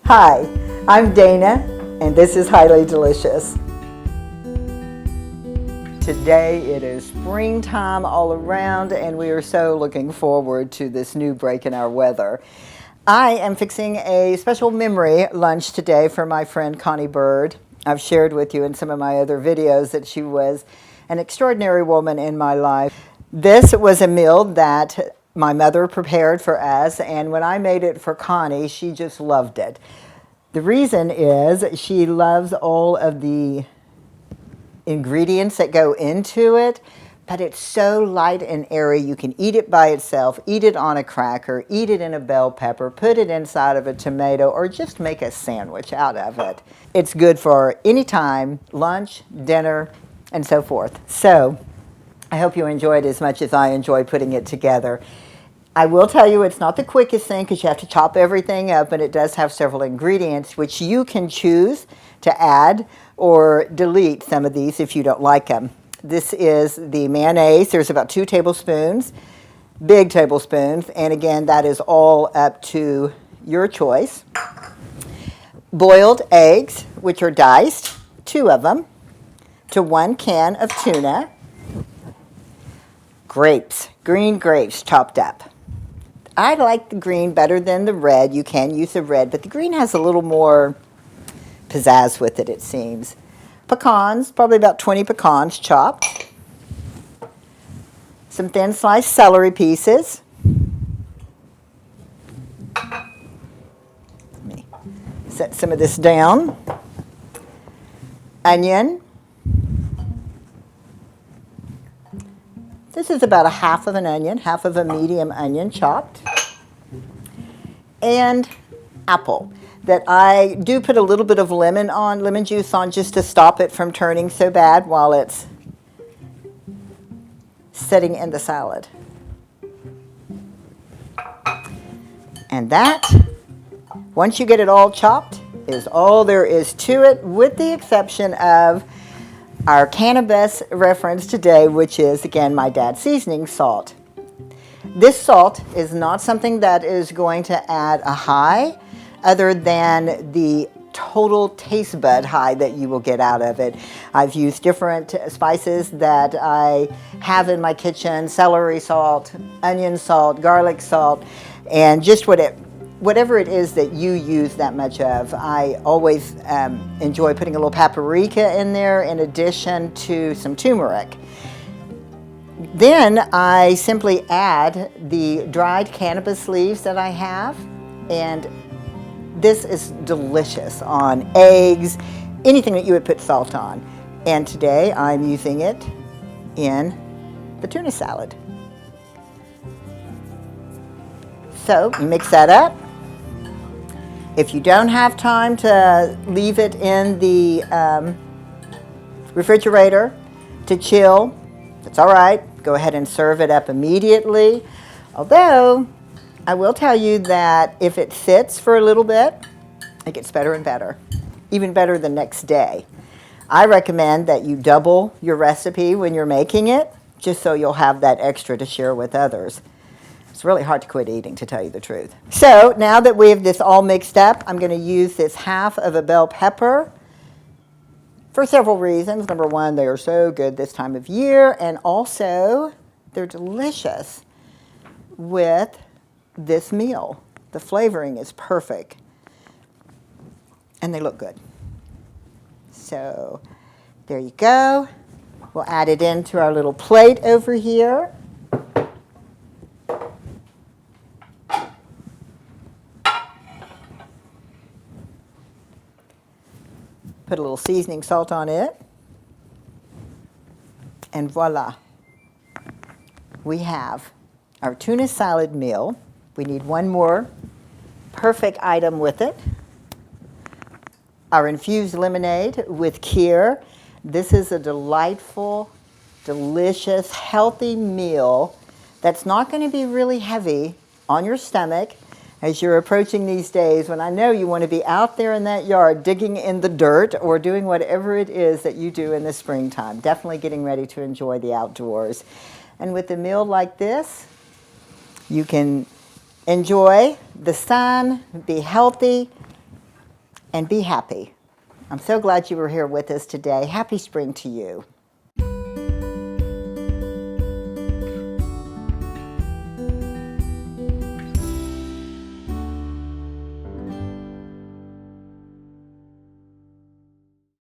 Hi, I'm Dana, and this is Highly Delicious. Today it is springtime all around, and we are so looking forward to this new break in our weather. I am fixing a special memory lunch today for my friend Connie Bird. I've shared with you in some of my other videos that she was an extraordinary woman in my life. This was a meal that my mother prepared for us, and when I made it for Connie, she just loved it. The reason is she loves all of the ingredients that go into it, but it's so light and airy. You can eat it by itself, eat it on a cracker, eat it in a bell pepper, put it inside of a tomato, or just make a sandwich out of it. It's good for any time, lunch, dinner, and so forth. So I hope you enjoy it as much as I enjoy putting it together. I will tell you it's not the quickest thing because you have to chop everything up, and it does have several ingredients which you can choose to add or delete some of these if you don't like them. This is the mayonnaise. There's about 2 tablespoons, big tablespoons, and again, that is all up to your choice. Boiled eggs, which are diced, 2 of them, to 1 can of tuna. Grapes, green grapes chopped up. I like the green better than the red. You can use the red, but the green has a little more pizzazz with it, it seems. Pecans, probably about 20 pecans chopped. Some thin sliced celery pieces. Let me set some of this down. Onion. This is about a half of an onion, half of a medium onion chopped. And apple that I do put a little bit of lemon juice on just to stop it from turning so bad while it's sitting in the salad. And that, once you get it all chopped, is all there is to it, with the exception of our cannabis reference today, which is, again, my dad's seasoning salt. This salt is not something that is going to add a high other than the total taste bud high that you will get out of it. I've used different spices that I have in my kitchen: celery salt, onion salt, garlic salt, and just whatever it is that you use that much of. I always enjoy putting a little paprika in there in addition to some turmeric. Then I simply add the dried cannabis leaves that I have, and this is delicious on eggs, anything that you would put salt on. And today I'm using it in the tuna salad. So you mix that up. If you don't have time to leave it in the refrigerator to chill, that's all right. Go ahead and serve it up immediately. Although, I will tell you that if it sits for a little bit, it gets better and better, even better the next day. I recommend that you double your recipe when you're making it, just so you'll have that extra to share with others. It's really hard to quit eating, to tell you the truth. So now that we have this all mixed up, I'm going to use this half of a bell pepper for several reasons. Number one, they are so good this time of year, and also they're delicious with this meal. The flavoring is perfect, and they look good. So there you go. We'll add it into our little plate over here. Put a little seasoning salt on it. And voila. We have our tuna salad meal. We need one more perfect item with it. Our infused lemonade with kefir. This is a delightful, delicious, healthy meal that's not going to be really heavy on your stomach as you're approaching these days when I know you want to be out there in that yard digging in the dirt or doing whatever it is that you do in the springtime. Definitely getting ready to enjoy the outdoors. And with a meal like this, you can enjoy the sun, be healthy, and be happy. I'm so glad you were here with us today. Happy spring to you.